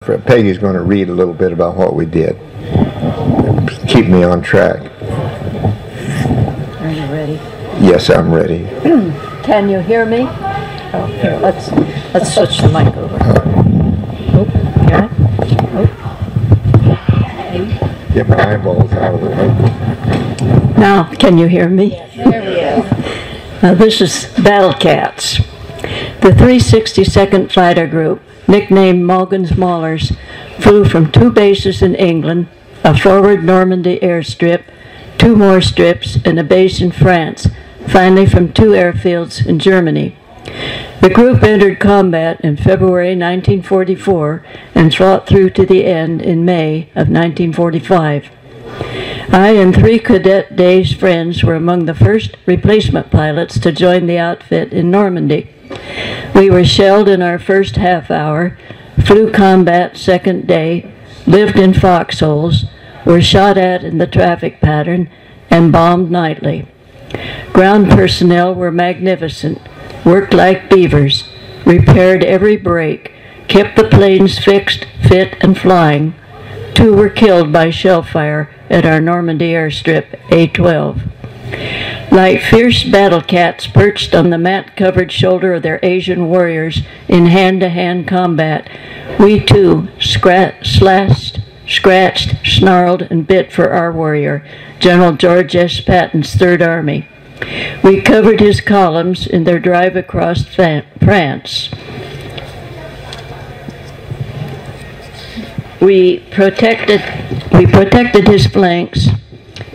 Peggy's going to read a little bit about what we did. Keep me on track. Are you ready? Yes, I'm ready. Can you hear me? Oh, here, let's switch the mic over. Oh, got it? Oh. Get my eyeballs out of the way. Now, can you hear me? There we go. This is Battle Cats. The 362nd Fighter Group, nicknamed Morgan's Maulers, flew from 2 bases in England, a forward Normandy airstrip, 2 more strips, and a base in France, finally from 2 airfields in Germany. The group entered combat in February 1944 and fought through to the end in May of 1945. I and 3 Cadet Days friends were among the first replacement pilots to join the outfit in Normandy. We were shelled in our first half hour, flew combat second day, lived in foxholes, were shot at in the traffic pattern, and bombed nightly. Ground personnel were magnificent, worked like beavers, repaired every break, kept the planes fixed, fit, and flying. 2 were killed by shell fire at our Normandy airstrip, A-12. Like fierce battle cats perched on the mat-covered shoulder of their Asian warriors in hand-to-hand combat, we too slashed, scratched, snarled, and bit for our warrior, General George S. Patton's Third Army. We covered his columns in their drive across France. We protected his flanks,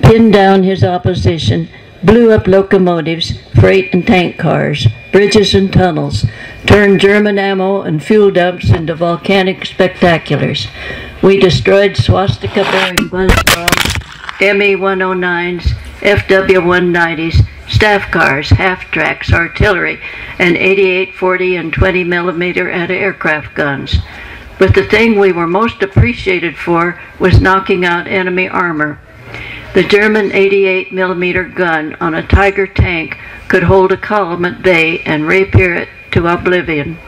pinned down his opposition, blew up locomotives, freight and tank cars, bridges and tunnels, turned German ammo and fuel dumps into volcanic spectaculars. We destroyed swastika-bearing buzz bombs, ME-109s, FW-190s, staff cars, half-tracks, artillery, and 88, 40, and 20 millimeter anti-aircraft guns. But the thing we were most appreciated for was knocking out enemy armor. The German 88 millimeter gun on a Tiger tank could hold a column at bay and rapier it to oblivion.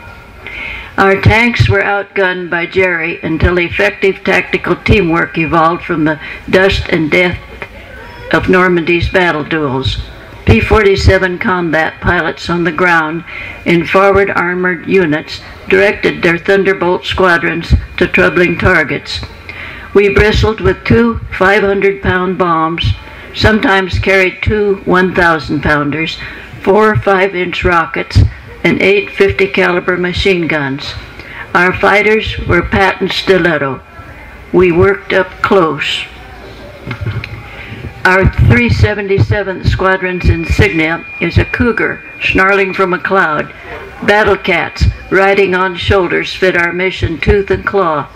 Our tanks were outgunned by Jerry until effective tactical teamwork evolved from the dust and death of Normandy's battle duels. P-47 combat pilots on the ground in forward armored units directed their Thunderbolt squadrons to troubling targets. We bristled with 2 500-pound bombs, sometimes carried 2 1,000-pounders, 4 5-inch rockets, and 8 50-caliber machine guns. Our fighters were Patton's stiletto. We worked up close. Our 377th Squadron's insignia is a cougar snarling from a cloud. Battle cats riding on shoulders fit our mission tooth and claw.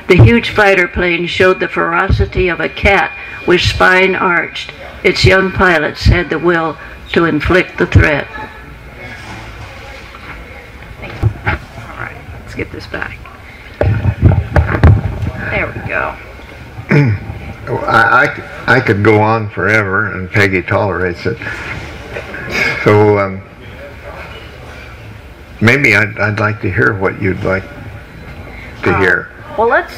The huge fighter plane showed the ferocity of a cat with spine arched. Its young pilots had the will to inflict the threat. All right, let's get this back. There we go. I could go on forever, and Peggy tolerates it. So maybe I'd like to hear what you'd like to hear. Well, let's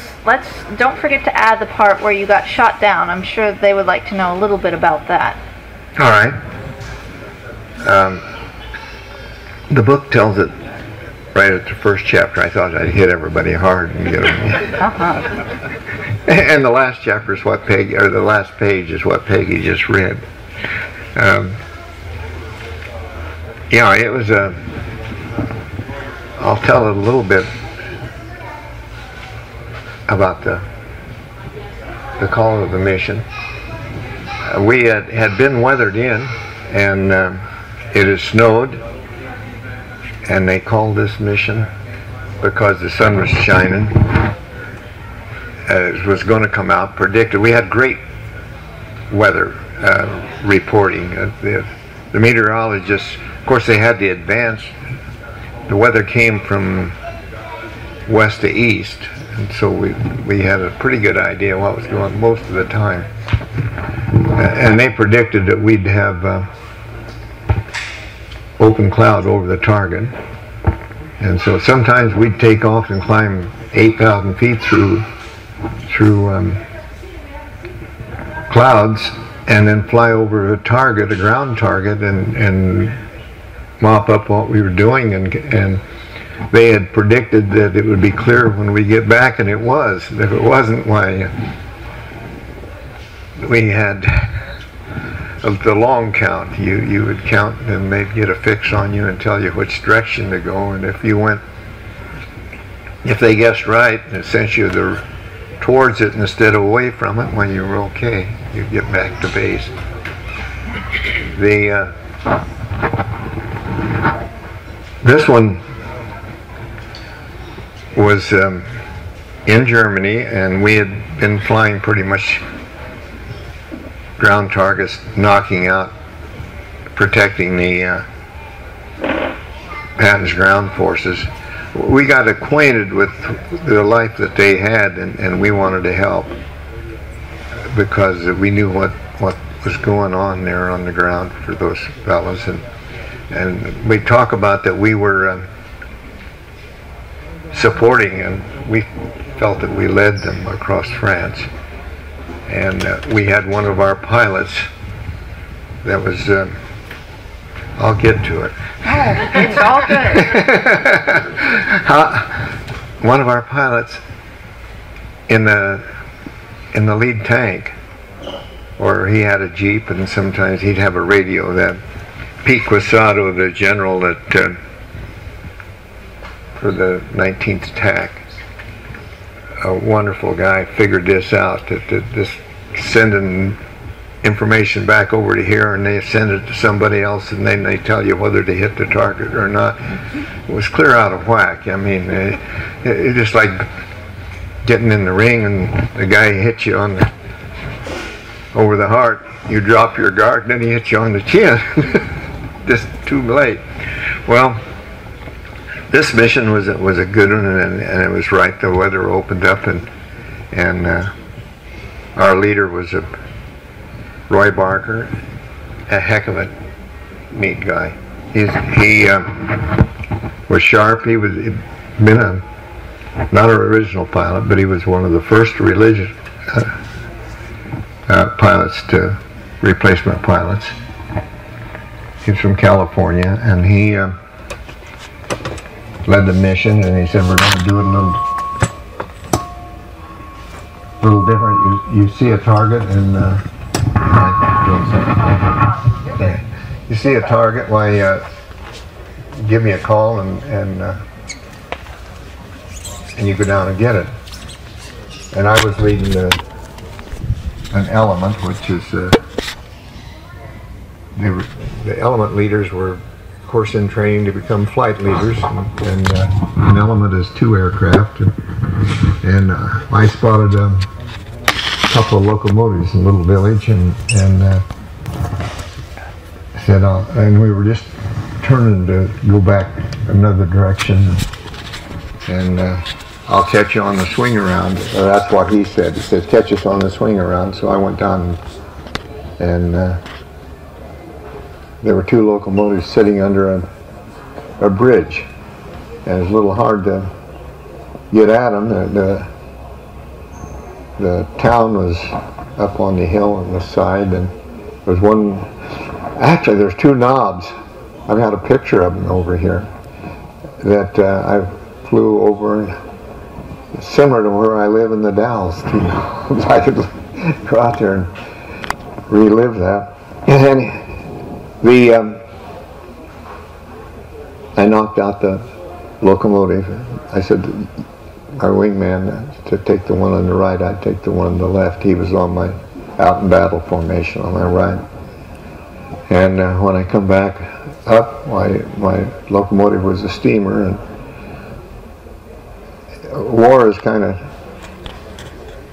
don't forget to add the part where you got shot down. I'm sure they would like to know a little bit about that. All right. The book tells it right at the first chapter. I thought I'd hit everybody hard and get them. And the last chapter is what Peggy, or the last page is what Peggy just read. Yeah, it was a. I'll tell it a little bit about the call of the mission. We had been weathered in, and it had snowed, and they called this mission because the sun was shining. It was going to come out, predicted. We had great weather reporting. The meteorologists, of course, they had the advance. The weather came from west to east, and so we had a pretty good idea what was going on most of the time. And they predicted that we'd have open cloud over the target. And so sometimes we'd take off and climb 8,000 feet through clouds, and then fly over a target, a ground target, and mop up what we were doing. And they had predicted that it would be clear when we get back, and it was. If it wasn't, why, we had the long count. You would count, and they'd get a fix on you and tell you which direction to go. And if they guessed right, it sent you towards it instead of away from it, when you were okay, you'd get back to base. This one was in Germany, and we had been flying pretty much ground targets, knocking out, protecting the Patton's ground forces. We got acquainted with the life that they had, and we wanted to help because we knew what was going on there on the ground for those fellows. And we talk about that we were supporting, and we felt that we led them across France. And we had one of our pilots that was, I'll get to it. Oh, it's all good. One of our pilots in the lead tank, or he had a Jeep, and sometimes he'd have a radio. That Pete Quasado, the general that for the 19th attack, a wonderful guy, figured this out, that this sending information back over to here, and they send it to somebody else, and then they tell you whether to hit the target or not. It was clear out of whack. I mean, it's just like getting in the ring and the guy hits you over the heart. You drop your guard, and then he hits you on the chin. Just too late. Well, this mission was a good one, and it was right. The weather opened up, and our leader was Roy Barker, a heck of a neat guy. He was sharp. He was been not an original pilot, but he was one of the first religious pilots to replacement pilots. He's from California, and he led the mission, and he said, we're going to do it a little different. You see a target, and you see a target, why give me a call, and you go down and get it. And I was leading an element, which is the element leaders were, of course, in training to become flight leaders, and an element is 2 aircraft, and I spotted a couple of locomotives in a little village, and said, and we were just turning to go back another direction, and I'll catch you on the swing around. That's what he said. He said, catch us on the swing around. So I went down, and there were 2 locomotives sitting under a bridge, and it was a little hard to get at them. The town was up on the hill on the side, and there was one, actually there's 2 knobs. I've got a picture of them over here that I flew over, similar to where I live in the Dalles. 2 knobs. I could go out there and relive that. And I knocked out the locomotive. I said, our wingman, to take the one on the right, I'd take the one on the left. He was on my out in battle formation on my right. And when I come back up, my locomotive was a steamer, and war is kind of,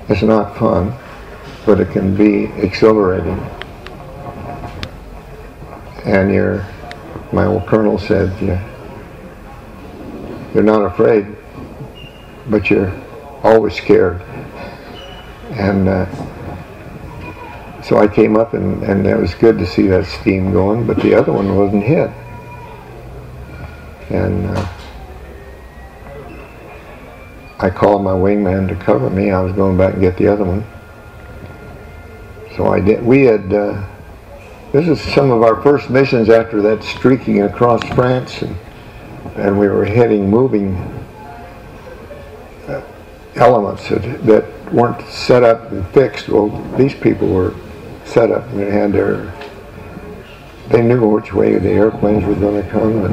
it's not fun, but it can be exhilarating. And my old colonel said, you're not afraid, but you're always scared. And so I came up, and it was good to see that steam going, but the other one wasn't hit. And I called my wingman to cover me. I was going back and get the other one. So I did. We had, this is some of our first missions after that streaking across France, and we were hitting moving elements that weren't set up and fixed. Well, these people were set up and they knew which way the airplanes were going to come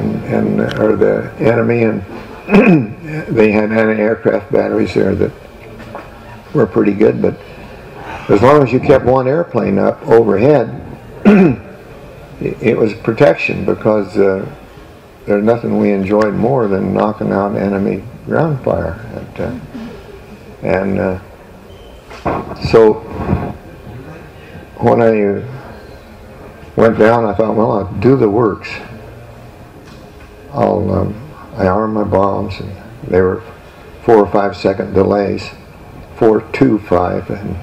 or the enemy, and they had anti-aircraft batteries there that were pretty good, but as long as you kept one airplane up overhead, it was protection, because there's nothing we enjoyed more than knocking out enemy ground fire. So when I went down, I thought, well, I'll do the works. I armed my bombs, and they were 4 or 5 second delays, 4, 2, 5, and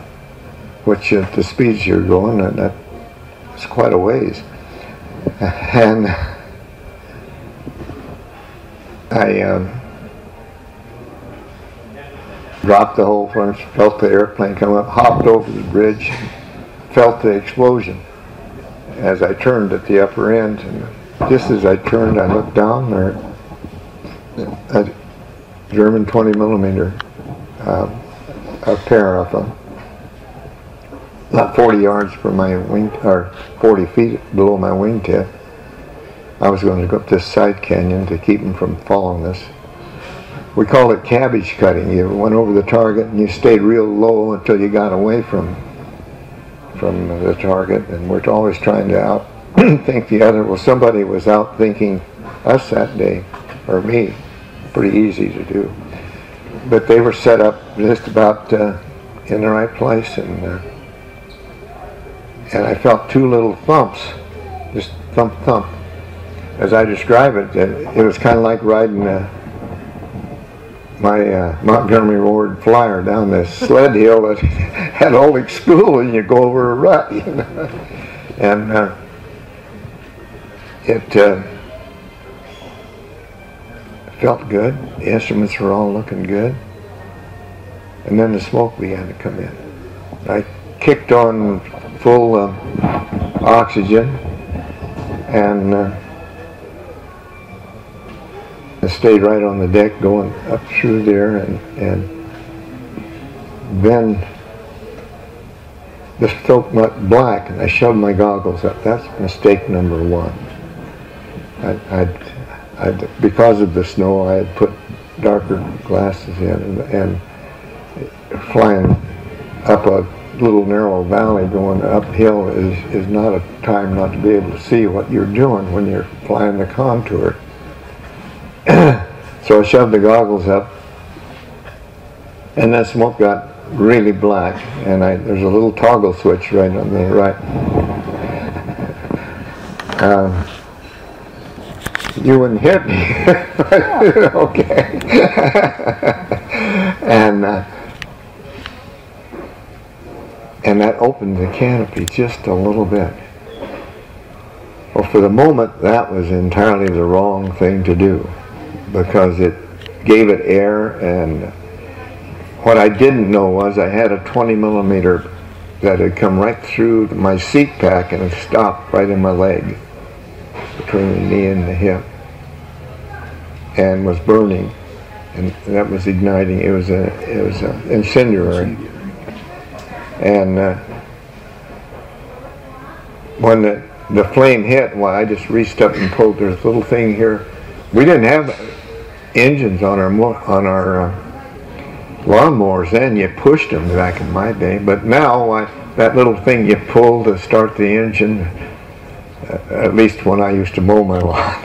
which at the speeds you're going, that's quite a ways. And I dropped the whole front, felt the airplane come up, hopped over the bridge, felt the explosion as I turned at the upper end. And just as I turned, I looked down there, a German 20 millimeter, a pair of them, not 40 yards from my wing, or 40 feet below my wingtip. I was going to go up this side canyon to keep them from following us. We called it cabbage cutting. You went over the target and you stayed real low until you got away from the target, and we're always trying to outthink the other. Well, somebody was outthinking us that day, or me. Pretty easy to do. But they were set up just about in the right place, and I felt 2 little thumps, just thump, thump. As I describe it, it was kind of like riding my Montgomery Ward Flyer down this sled hill that had Oleg School, and you go over a rut, you know. And it felt good. The instruments were all looking good. And then the smoke began to come in. I kicked on full oxygen, and I stayed right on the deck going up through there, and then the stroke went black, and I shoved my goggles up. That's mistake number 1. Because of the snow, I had put darker glasses in, and flying up a little narrow valley going uphill is not a time not to be able to see what you're doing when you're flying the contour. So I shoved the goggles up, and that smoke got really black, and there's a little toggle switch right on the right. You wouldn't hit me. Okay. And that opened the canopy just a little bit. Well, for the moment, that was entirely the wrong thing to do, because it gave it air, and what I didn't know was I had a 20 millimeter that had come right through my seat pack and it stopped right in my leg, between the knee and the hip, and was burning, and that was igniting. It was an incendiary. And when the flame hit, well, I just reached up and pulled. There's a little thing here. We didn't have engines on our lawnmowers then. You pushed them back in my day, but now that little thing you pull to start the engine, at least when I used to mow my lawn,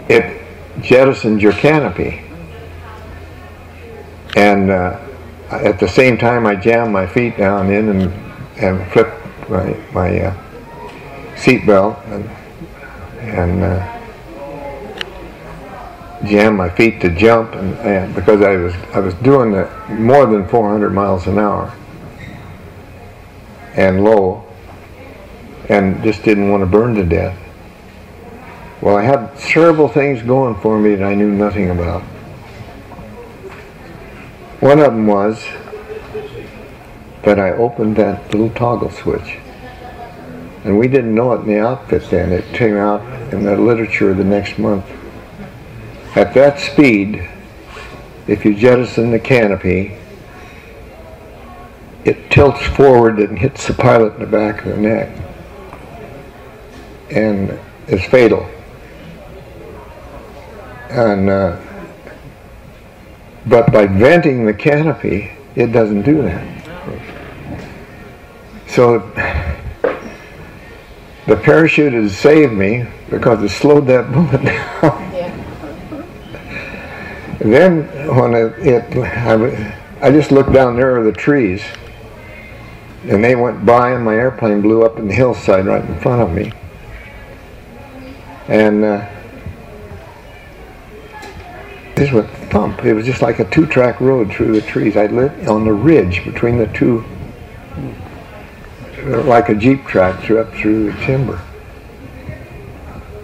it jettisons your canopy. And at the same time, I jammed my feet down in and flipped my seat belt and jammed my feet to jump, and because I was doing it more than 400 miles an hour and low, and just didn't want to burn to death. Well, I had several things going for me that I knew nothing about. One of them was that I opened that little toggle switch. And we didn't know it in the outfit then. It came out in the literature the next month. At that speed, if you jettison the canopy, it tilts forward and hits the pilot in the back of the neck. And is fatal. And but by venting the canopy, it doesn't do that. So the parachute has saved me because it slowed that bullet down. Yeah. Then when I just looked down there at the trees, and they went by, and my airplane blew up in the hillside right in front of me. And this went thump. It was just like a two-track road through the trees. I lived on the ridge between the two, like a jeep track up through the timber.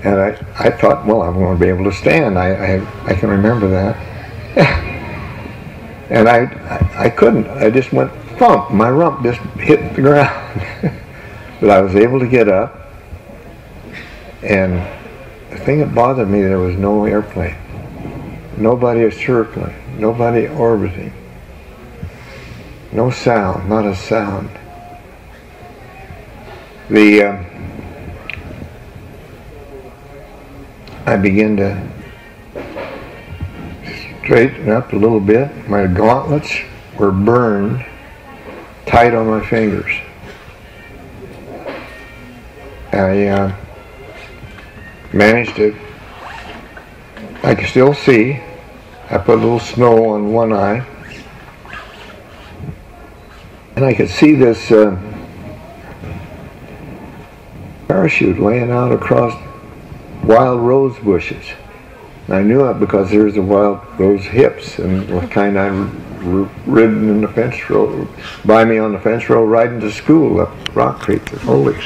And I thought, well, I'm going to be able to stand. I can remember that. And I couldn't. I just went thump. My rump just hit the ground. But I was able to get up. And the thing that bothered me, there was no airplane. Nobody circling. Nobody orbiting. No sound. Not a sound. I began to straighten up a little bit. My gauntlets were burned tight on my fingers. I managed to, I could still see. I put a little snow on one eye. And I could see this parachute laying out across wild rose bushes. And I knew it because there's the wild rose hips, and the kind I'd ridden in the fence row, by me on the fence row, riding to school up Rock Creek at Foley's.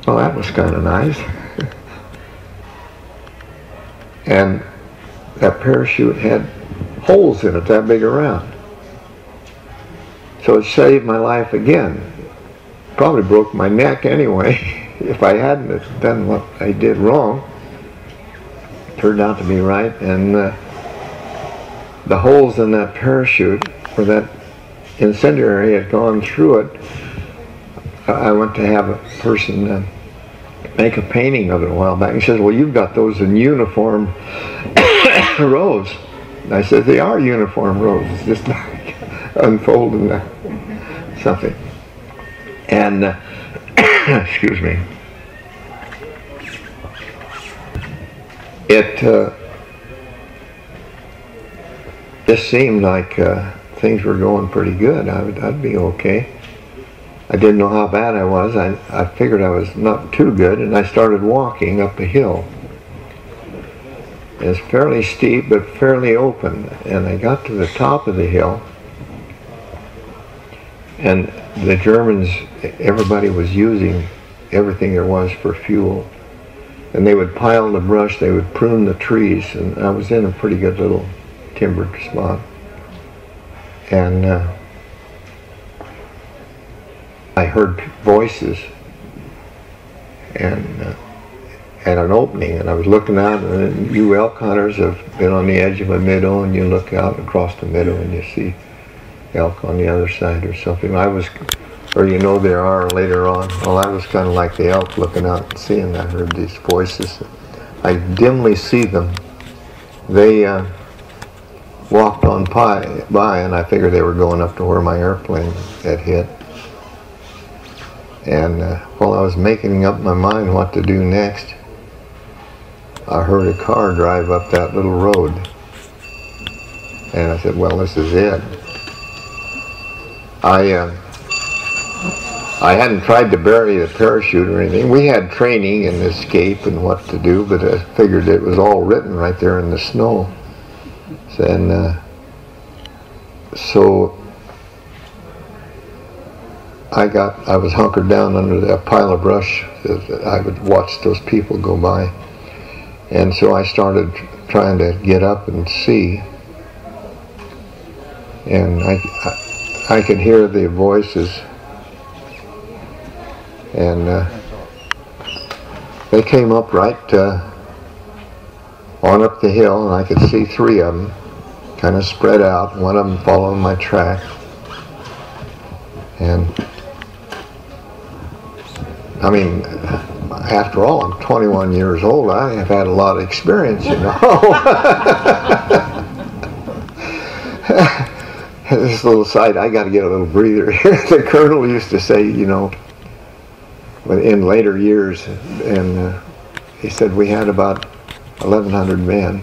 Well, that was kind of nice. And that parachute had holes in it that big around. So it saved my life again. Probably broke my neck anyway. If I hadn't done what I did wrong. It turned out to be right. And the holes in that parachute, where that incendiary had gone through it, I went to have a person make a painting of it a while back. He says, well, you've got those in uniform rows. And I said, they are uniform rows. It's just like unfolding something. And, excuse me, it just seemed like things were going pretty good. I'd be okay. I didn't know how bad I was. I figured I was not too good, and I started walking up a hill. It's fairly steep, but fairly open. And I got to the top of the hill, and the Germans, everybody was using everything there was for fuel. And they would pile the brush, they would prune the trees, and I was in a pretty good little timbered spot. And I heard voices and at an opening, and I was looking out, and you elk hunters have been on the edge of a meadow, and you look out across the meadow and you see elk on the other side or something. I was, or you know there are later on. Well, I was kind of like the elk looking out and seeing. I heard these voices. I dimly see them. They walked on by, and I figured they were going up to where my airplane had hit. And while I was making up my mind what to do next, I heard a car drive up that little road. And I said, well, this is it. I hadn't tried to bury the parachute or anything. We had training in escape and what to do, but I figured it was all written right there in the snow. And so I was hunkered down under that pile of brush. I would watch those people go by. And so I started trying to get up and see, and I could hear the voices, and they came up right on up the hill, and I could see three of them kind of spread out, one of them following my track. And I mean, after all, I'm 21 years old. I have had a lot of experience, you know. This little side, I got to get a little breather here. The colonel used to say, you know, in later years, and he said we had about 1,100 men,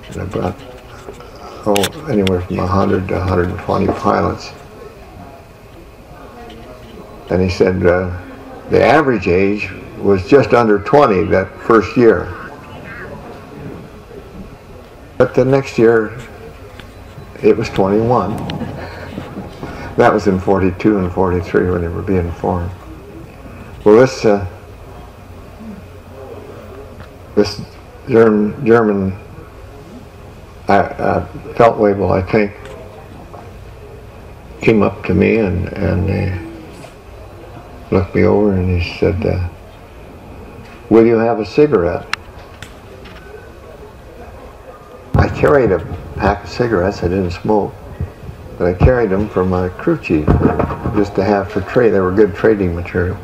and about anywhere from 100 to 120 pilots. And he said the average age was just under 20 that first year. But the next year, it was 21. That was in 42 and 43 when they were being formed. Well, this German Feldwebel, I think, came up to me and looked me over and he said, "Will you have a cigarette?" I carried a pack of cigarettes. I didn't smoke, but I carried them for my crew chief, just to have for trade. They were good trading material.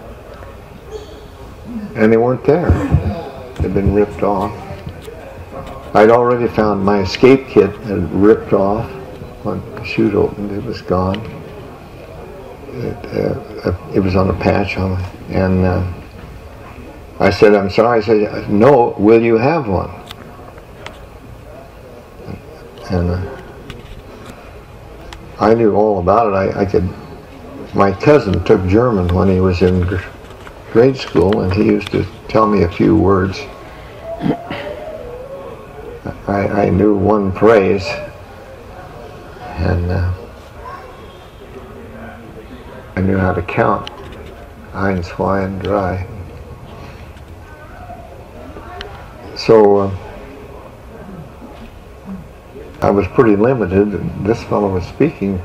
And they weren't there. They'd been ripped off. I'd already found my escape kit had ripped off. When the chute opened, it was gone. It was on a patch on it. And I said, "I'm sorry." I said, "No, will you have one?" And I knew all about it. I could. My cousin took German when he was in grade school, and he used to tell me a few words. I knew one phrase, and I knew how to count. Ein, zwei, and drei. So I was pretty limited, and this fellow was speaking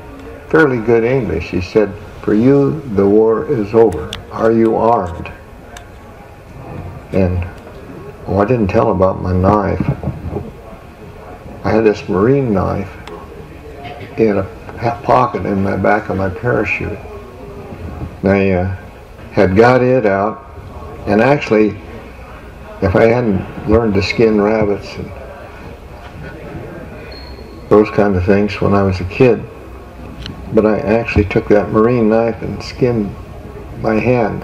fairly good English. He said, "For you, the war is over. Are you armed?" And I didn't tell about my knife. I had this marine knife in a pocket in the back of my parachute. And I had got it out, and actually, if I hadn't learned to skin rabbits and those kind of things when I was a kid, but I actually took that marine knife and skinned my hand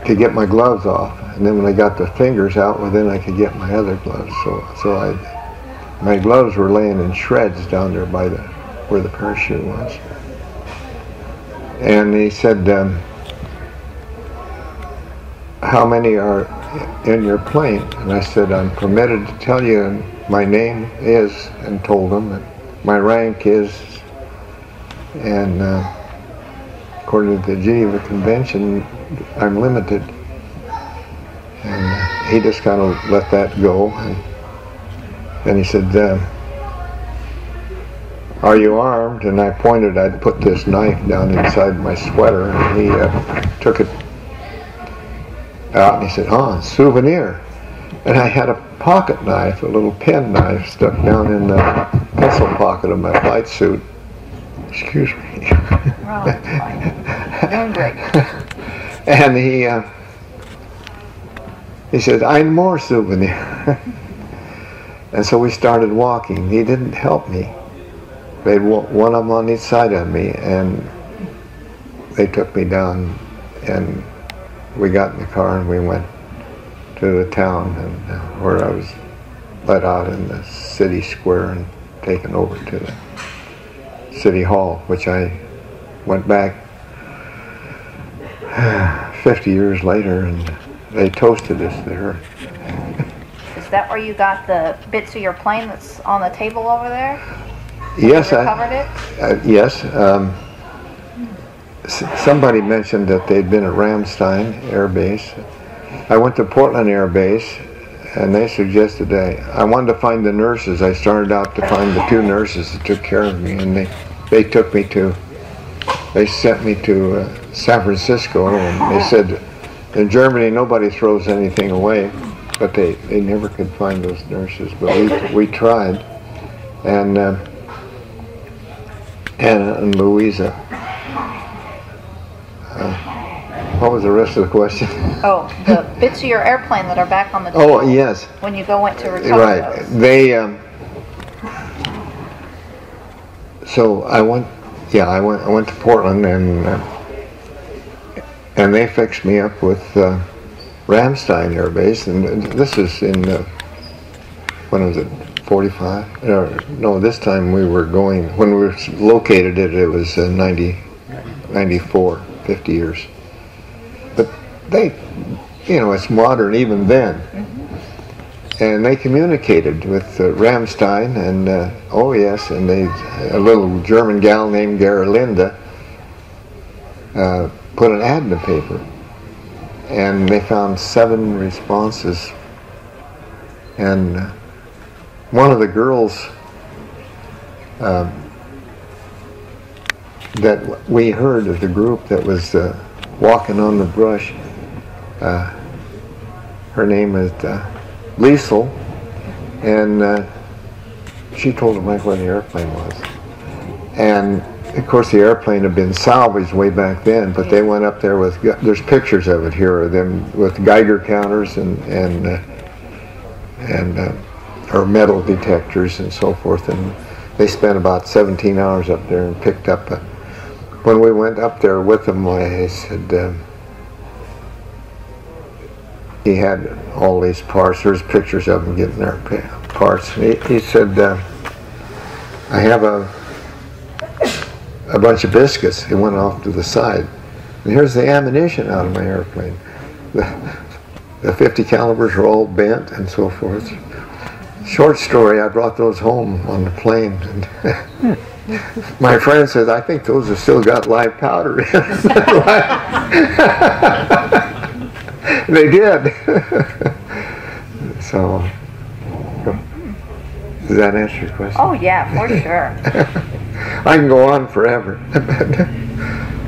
to get my gloves off, and then when I got the fingers out, well, then I could get my other gloves. So my gloves were laying in shreds down there by where the parachute was. And he said, "How many are in your plane?" And I said, "I'm permitted to tell you, and my name is," and told him that my rank is, and according to the Geneva Convention, I'm limited. And he just kind of let that go. And he said, "Are you armed?" And I pointed. I'd put this knife down inside my sweater, and he took it out, and he said, "Oh, souvenir." And I had a pocket knife, a little pen knife, stuck down in the pencil pocket of my flight suit. Excuse me. Oh, doing great. And he said, "Ein more souvenir." And so we started walking. He didn't help me. They had one of them on each side of me, and they took me down, and we got in the car and we went to the town, and where I was let out in the city square and taken over to the city hall, which I went back 50 years later, and they toasted us there. Is that where you got the bits of your plane that's on the table over there? Yes, you recovered it? Yes. Somebody mentioned that they'd been at Ramstein Air Base. I went to Portland Air Base, and they suggested I wanted to find the nurses. I started out to find the 2 nurses that took care of me, and they sent me to San Francisco, and they said in Germany nobody throws anything away, but they never could find those nurses. But we tried, and Anna and Louisa. What was the rest of the question? Oh, the bits of your airplane that are back on the table. Oh, yes. When you went to recover Right. those. They. So I went to Portland, and they fixed me up with Ramstein Air Base, and this is in when was it? 45? No, this time we were going, when we located it, it was 94, 50 years. But they, it's modern even then. Mm-hmm. And they communicated with Ramstein, and oh yes, and a little German gal named Gerlinda put an ad in the paper, and they found 7 responses, and one of the girls that we heard of the group that was walking on the brush, her name is Liesel, and she told him like where the airplane was. And of course the airplane had been salvaged way back then, but they went up there with, there's pictures of it here, of them with Geiger counters or metal detectors and so forth, and they spent about 17 hours up there and picked up when we went up there with them, I said he had all these parts. There's pictures of them getting their parts. He said, I have a bunch of biscuits. He went off to the side, and here's the ammunition out of my airplane. The 50 calibers are all bent and so forth. Short story, I brought those home on the plane, and my friend says, I think those have still got live powder in them. They did. So, does that answer your question? Oh yeah, for sure. I can go on forever.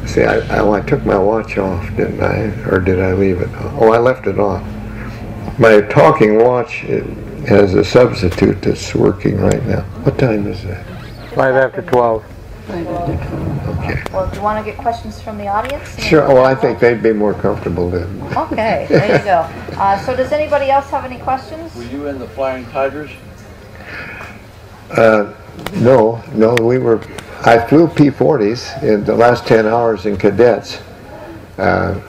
See, I took my watch off, didn't I? Or did I leave it on? Oh, I left it on. My talking watch has a substitute that's working right now. What time is that? 5 after 12. Okay. Well, do you want to get questions from the audience? Sure. Well, I think they'd be more comfortable then. Okay, there you go. So does anybody else have any questions? Were you in the Flying Tigers? No, I flew P-40s in the last 10 hours in cadets. I've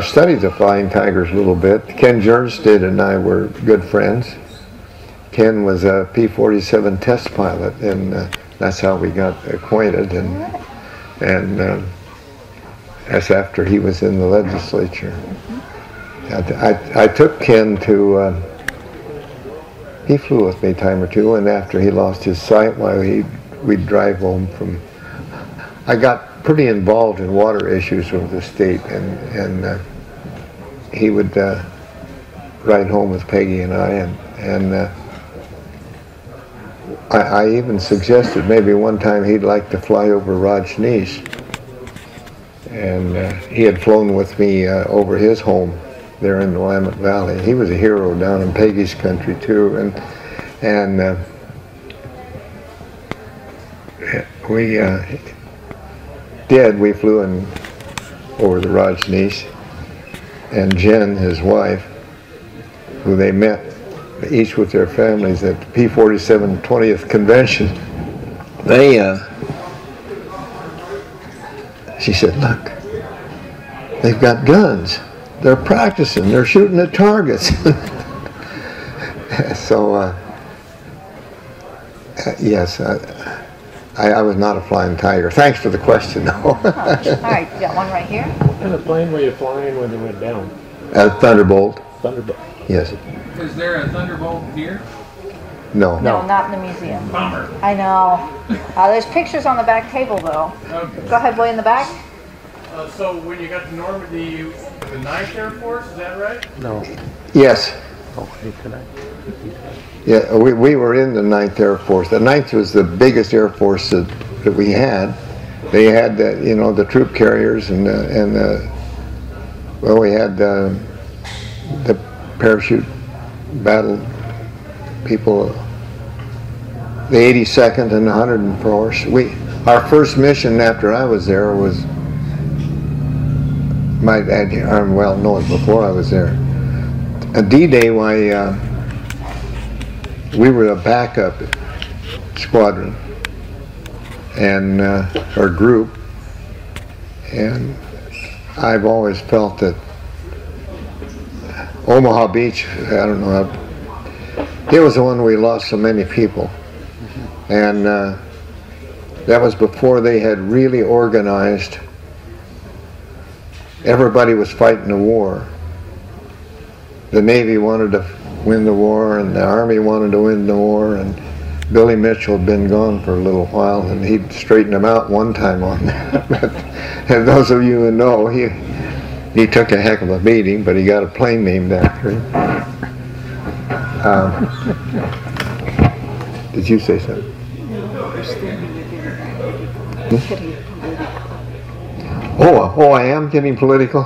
studied the Flying Tigers a little bit. Ken Jernstad and I were good friends. Ken was a P-47 test pilot, and that's how we got acquainted. And that's after he was in the legislature. I took Ken to. He flew with me a time or two, and after he lost his sight, we'd drive home from. I got pretty involved in water issues with the state, and he would ride home with Peggy and I, and I even suggested maybe one time he'd like to fly over Rajneesh, and he had flown with me over his home there in the Willamette Valley. He was a hero down in Peggy's country too, and we flew in over the Rajneesh, and Jen, his wife, who they met each with their families at the P-47 20th convention, she said, look, they've got guns. They're practicing. They're shooting at targets. So, yes, I was not a Flying Tiger. Thanks for the question, though. All right, you got one right here. What kind of plane were you flying when it went down? Thunderbolt. Thunderbolt. Yes. Is there a Thunderbolt here? No. No, not in the museum. Bummer. I know. There's pictures on the back table, though. Okay. Go ahead, boy in the back. So when you got to Normandy, you the 9th Air Force, is that right? No. Yes. Oh, 8 tonight. Yeah, we were in the 9th Air Force. The 9th was the biggest Air Force that we had. They had the, you know, the troop carriers and well, we had the parachute battle people, the 82nd and the 104th. Our first mission after I was there was, my dad, well, no, before I was there. A D-Day, we were a backup squadron and or group, and I've always felt that Omaha Beach, I don't know, it was the one we lost so many people, and that was before they had really organized. Everybody was fighting the war. The Navy wanted to win the war, and the Army wanted to win the war, and Billy Mitchell had been gone for a little while, and he'd straightened them out one time on that. But, and those of you who know, he took a heck of a beating, but he got a plane named after him. Did you say something? Oh, I am getting political.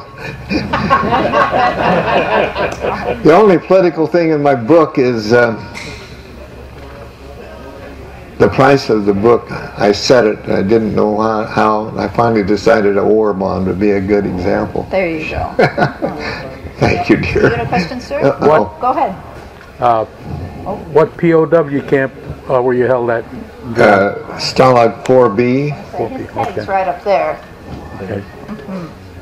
The only political thing in my book is the price of the book. I said it, I didn't know how, and I finally decided a war bond would be a good example. There you go. Thank you, dear. You got a question, sir? What? Go ahead. What POW camp were you held at? Stalag 4B. His head's right up there. Okay.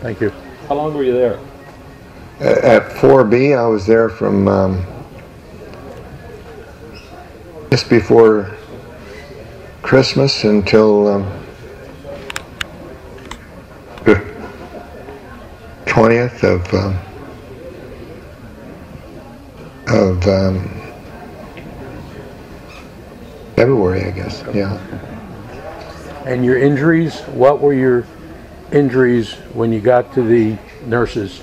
Thank you. How long were you there? At 4B, I was there from just before Christmas until the 20th of February, I guess. Yeah. And your injuries? What were your injuries when you got to the nurses?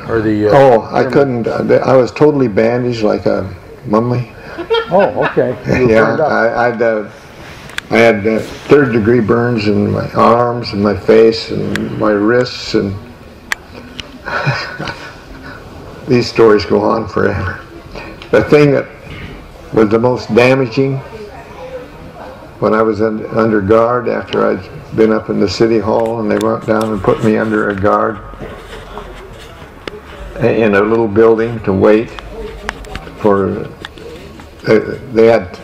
Or the I couldn't. I was totally bandaged like a mummy. Oh, okay. Yeah, I had 3rd-degree burns in my arms and my face and my wrists, and these stories go on forever. The thing that was the most damaging when I was under guard after I'd been up in the city hall, and they went down and put me under a guard in a little building to wait for, they had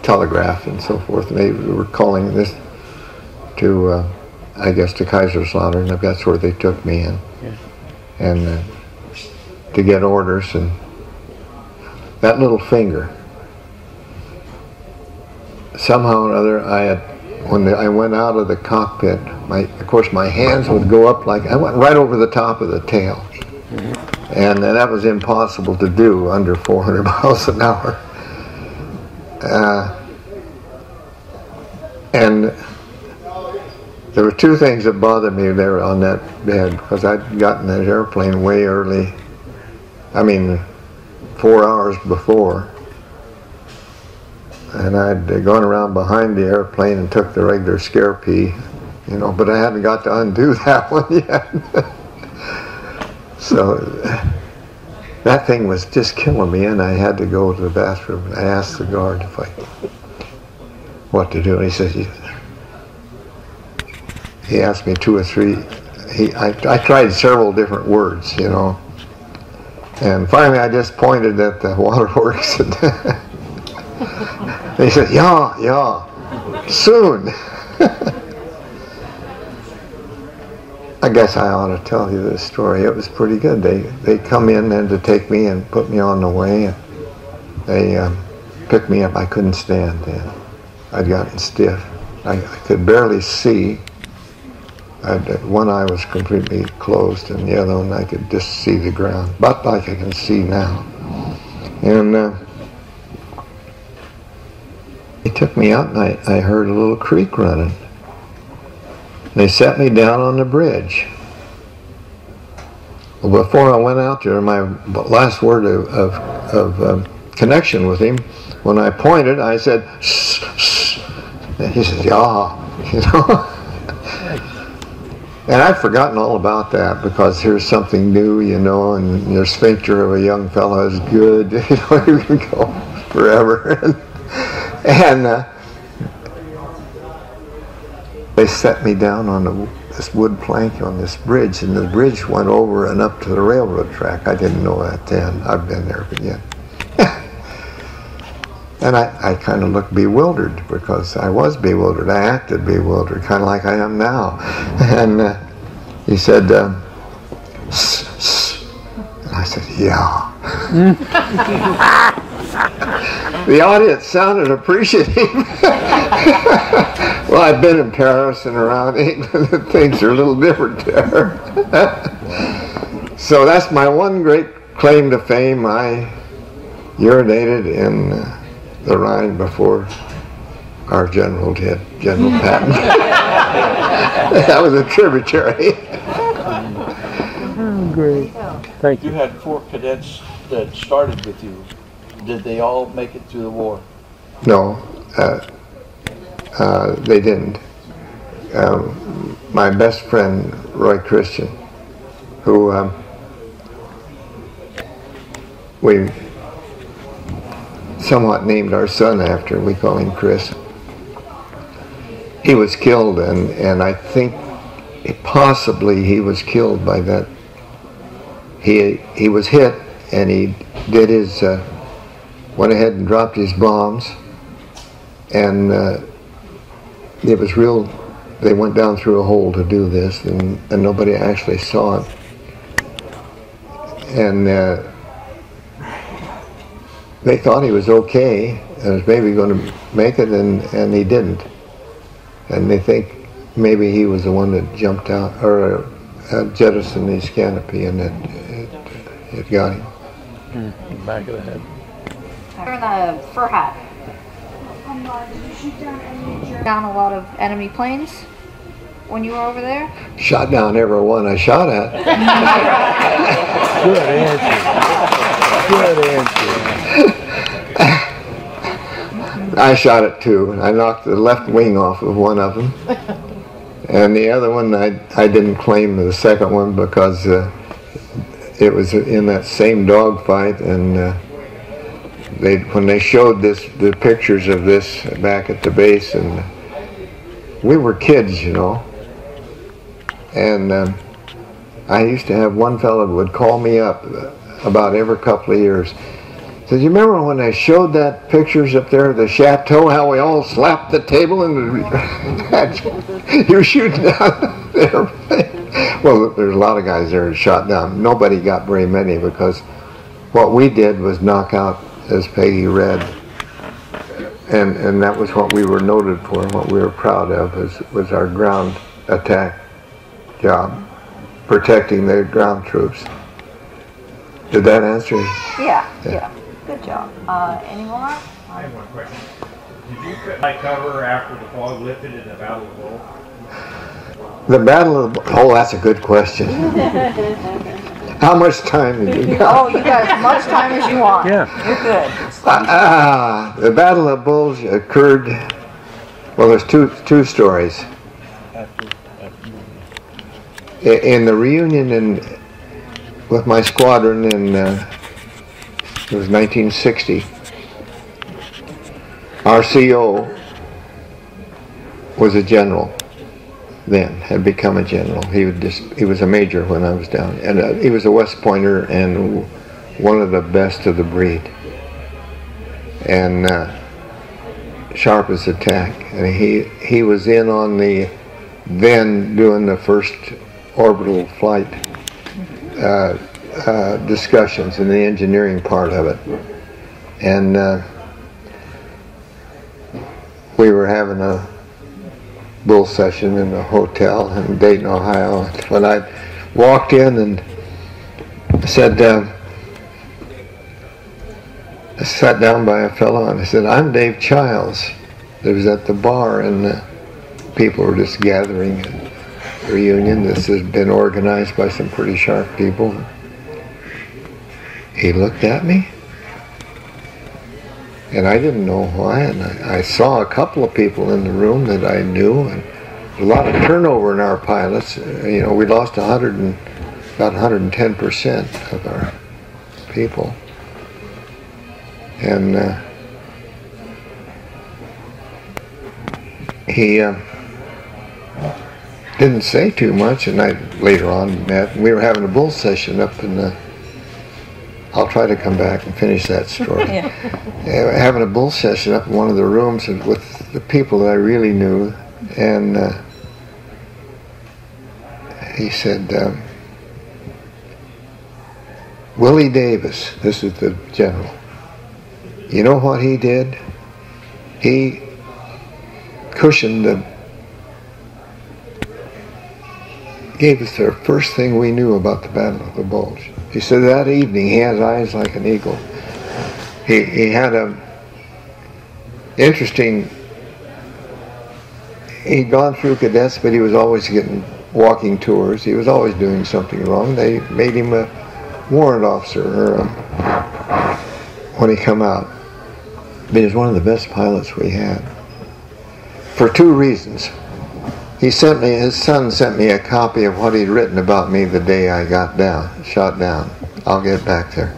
telegraph and so forth, and they were calling this to, I guess, to Kaiserslautern, and that's where they took me in, and to get orders, and that little finger, somehow or other, when I went out of the cockpit, of course my hands would go up like, I went right over the top of the tail. And that was impossible to do under 400 miles an hour. And there were 2 things that bothered me there on that bed, because I'd gotten that airplane way early. I mean, 4 hours before. And I'd gone around behind the airplane and took the regular scare pee, you know, but I hadn't got to undo that one yet. So that thing was just killing me, and I had to go to the bathroom. And I asked the guard what to do, and he said, he asked me 2 or 3. I tried several different words, you know, and finally I just pointed at the waterworks, and he said, yeah, soon. I guess I ought to tell you this story. It was pretty good. They come in and to take me and put me on the way, and they picked me up. I couldn't stand then. I'd gotten stiff. I could barely see. One eye was completely closed, and the other one I could just see the ground, about like I can see now. And they took me out, and I heard a little creek running. They set me down on the bridge. Well, before I went out there, my last word of connection with him, when I pointed, I said, "Shh, shh." And he says, "Yeah," you know. And I'd forgotten all about that, because here's something new, you know, and your sphincter of a young fellow is good, you know, you can go forever. And they set me down on this wood plank on this bridge, and the bridge went over and up to the railroad track. I didn't know that then. I've been there again. And I kind of looked bewildered, because I was bewildered. I acted bewildered, kind of like I am now. And he said, "Sss, sss." And I said, "Yeah." The audience sounded appreciative. Well, I've been in Paris and around England, and things are a little different there. So that's my one great claim to fame. I urinated in the Rhine before our general did, General Patton. That was a tributary. Great. Thank You you. had 4 cadets that started with you. Did they all make it through the war? No, they didn't. My best friend, Roy Christian, who we somewhat named our son after, we call him Chris. He was killed, and I think possibly he was killed by that. He was hit, and he did his went ahead and dropped his bombs, and it was real. They went down through a hole to do this, and nobody actually saw it. And they thought he was okay and was maybe going to make it, and he didn't. And they think maybe he was the one that jumped out or jettisoned his canopy, and it got him. Back of the head. Wearing a fur hat. Down a lot of enemy planes when you were over there? Shot down every one I shot at. Good answer. Good answer. I shot it too. I knocked the left wing off of one of them. And the other one, I didn't claim the second one, because it was in that same dogfight, and when they showed the pictures of this back at the base, and we were kids, you know, and I used to have one fellow who would call me up about every couple of years. Said, "You remember when they showed that pictures up there of the chateau, how we all slapped the table and you're shooting down the airplane?" Well, there's a lot of guys there that shot down. Nobody got very many, because what we did was knock out, as Peggy read, and that was what we were noted for, and what we were proud of, was our ground attack job, protecting the ground troops. Did that answer? Yeah. Good job. Any more? I have one question. Did you cut cover after the fog lifted in the Battle of the Bull? The Battle of the... Oh, that's a good question. How much time did you got? Oh, you got as much time as you want. Yeah. You're good. The Battle of Bulge occurred... Well, there's two stories. In the reunion with my squadron in... it was 1960. Our CO was a general then, had become a general. He was a major when I was down, and he was a West Pointer and one of the best of the breed, and sharp as a tack. And he was in on then doing the first orbital flight discussions and the engineering part of it, and we were having a bull session in a hotel in Dayton, Ohio, when I walked in and said, I sat down by a fellow and I said, "I'm Dave Childs." It was at the bar, and people were just gathering, reunion. This has been organized by some pretty sharp people. He looked at me, and I didn't know why, and I saw a couple of people in the room that I knew, and a lot of turnover in our pilots. You know, we lost about 110% of our people. And he didn't say too much, and I later on met, and we were having a bull session up in the, I'll try to come back and finish that story. Yeah. Having a bull session up in one of the rooms with the people that I really knew, and he said, Willie Davis, this is the general, you know what he did? He cushioned gave us the first thing we knew about the Battle of the Bulge. He said that evening he had eyes like an eagle. He had a interesting, he'd gone through cadets, but he was always getting walking tours. He was always doing something wrong. They made him a warrant officer when he come out. But he was one of the best pilots we had. For two reasons. He sent me, his son sent me a copy of what he'd written about me the day I got shot down. I'll get back there.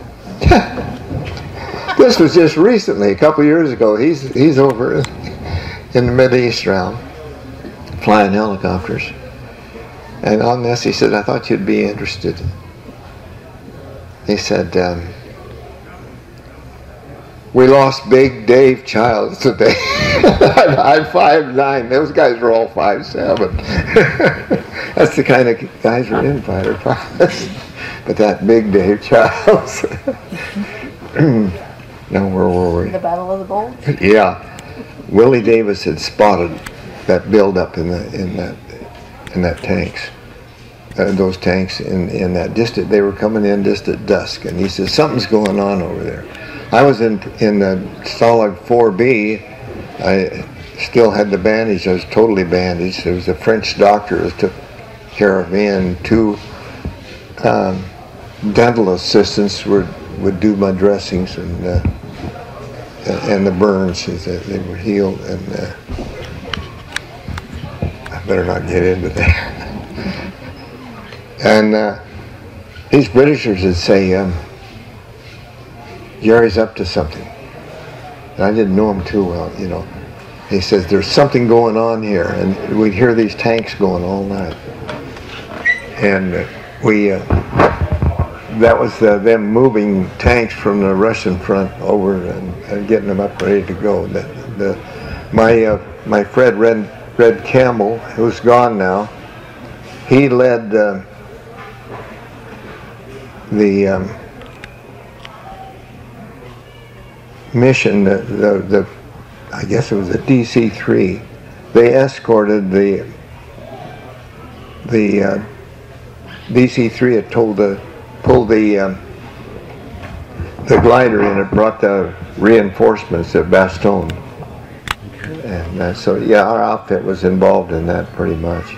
This was just recently, a couple years ago. He's over in the Mideast round, flying helicopters. And on this he said, I thought you'd be interested. He said, we lost Big Dave Childs today. I'm 5'9". Those guys were all 5'7". That's the kind of guys who are in fighter pilots. But that Big Dave Childs. Now where were we? The Battle of the Bulge? Yeah. Willie Davis had spotted that buildup in that tanks. Those tanks in that they were coming in just at dusk, and he said something's going on over there. I was in the Stalag 4B. I still had the bandage. I was totally bandaged. There was a French doctor that took care of me, and two dental assistants would do my dressings and the burns. They were healed, and I better not get into that. And these Britishers would say, Jerry's up to something. And I didn't know him too well, you know. He says, there's something going on here. And we'd hear these tanks going all night. And that was them moving tanks from the Russian front over and getting them up ready to go. My friend Red Campbell, who's gone now, he led the mission, I guess it was a DC-3. They escorted the DC-3 had pulled the glider in. It brought the reinforcements at Bastogne, and so yeah, our outfit was involved in that pretty much.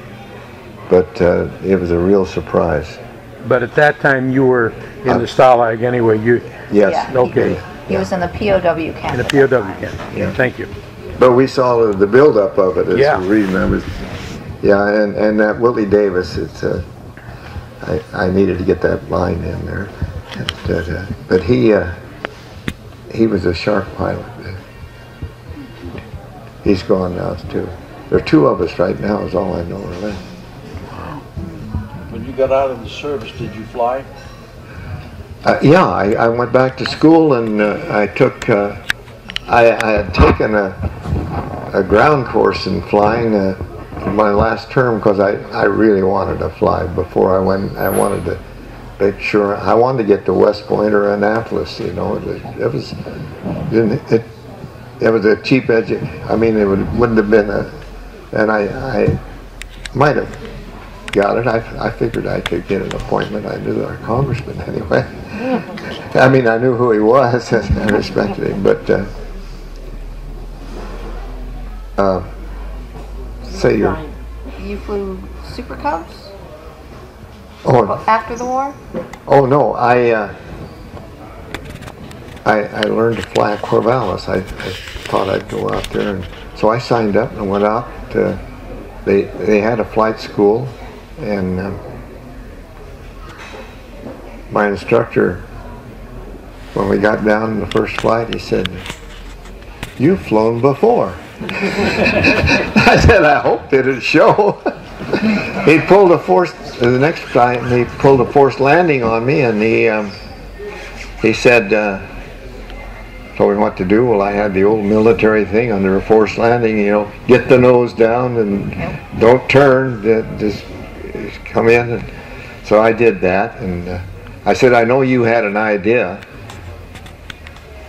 But it was a real surprise. But at that time you were in the Stalag anyway. Yes. Yeah, okay. He was in the POW camp. In the POW camp. Yeah. Thank you. But we saw the buildup of it as Yeah. the reason I was. Yeah, and that Willie Davis. I needed to get that line in there, but he was a sharp pilot. He's gone now too. There are two of us right now. Is all I know are left. When you got out of the service, did you fly? Yeah, I went back to school, and I took. I had taken a ground course in flying my last term because I really wanted to fly before I went. I wanted to make sure. I wanted to get to West Point or Annapolis. You know, it was a cheap I mean, wouldn't have been a. And I might have got it. I figured I could get an appointment. I knew our congressman anyway. I mean, I knew who he was. I respected him, but You flew Super Cubs Oh, after the war? oh no, I learned to fly a Corvallis. I thought I'd go out there, and so I signed up and went out. They had a flight school, and my instructor, when we got down in the first flight, he said, "You've flown before." I said, "I hope it'd show." He pulled the next flight, and he pulled a forced landing on me, and he said, told me what to do. Well, I had the old military thing under a forced landing, you know, get the nose down and don't turn, just come in. And so I did that, and I said, "I know you had an idea,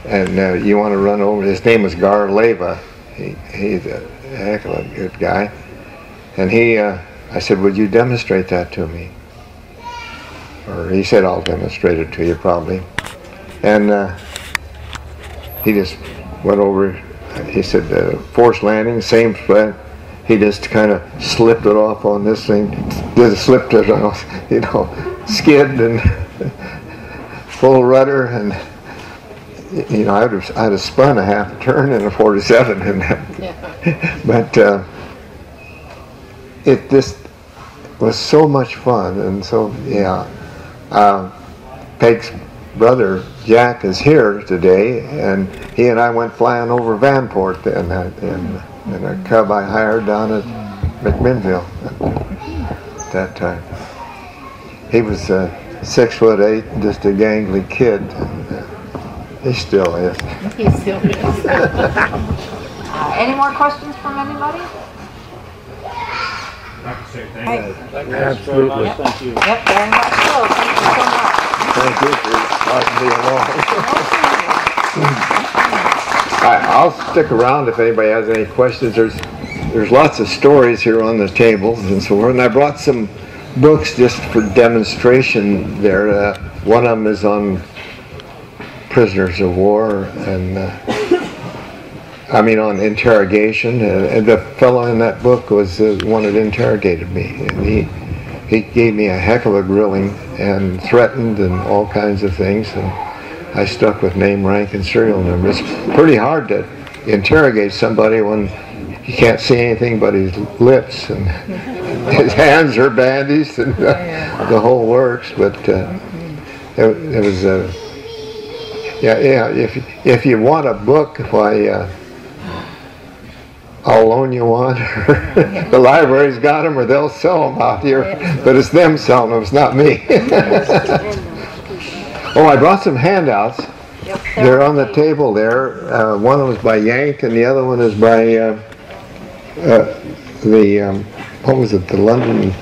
and you want to run over." His name was Gar Leva. He's a heck of a good guy. And I said, "Would you demonstrate that to me?" Or he said, "I'll demonstrate it to you probably." And he just went over, he said, "Forced landing, same threat." He just kind of slipped it off on this thing, just slipped it off, you know, skid and full rudder, and you know, I'd have spun a half a turn in a 47 in that. Yeah. But it just was so much fun, and so yeah. Peg's brother Jack is here today, and he and I went flying over Vanport then in a Cub I hired down at McMinnville at that time. He was 6'8", just a gangly kid. And, he still is. He still is. Any more questions from anybody? I can say thank you. Absolutely. Thank you. Yep, very much so. Thank you so much. Thank you for letting me along. I'll stick around if anybody has any questions. There's lots of stories here on the table and so on. And I brought some books just for demonstration there. One of them is on prisoners of war, and on interrogation. And the fellow in that book was the one that interrogated me, and he gave me a heck of a grilling and threatened and all kinds of things, and I stuck with name, rank, and serial number. It's pretty hard to interrogate somebody when you can't see anything but his lips, and his hands are bandaged, and the whole works. But it was yeah. If you want a book, why I'll loan you one. The library's got them, or they'll sell them out here. But it's them selling them. It's not me. Oh, I brought some handouts. Yep, They're on the table there. One of them is by Yank, and the other one is by what was it? The London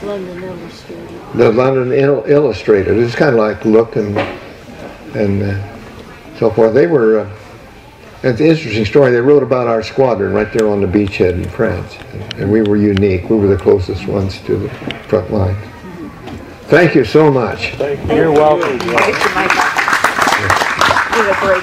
Illustrated. The London Illustrated. It's kind of like Look and so forth. They were. It's an interesting story. They wrote about our squadron right there on the beachhead in France, and we were unique. We were the closest ones to the front line. Thank you so much. You're welcome. Give a break.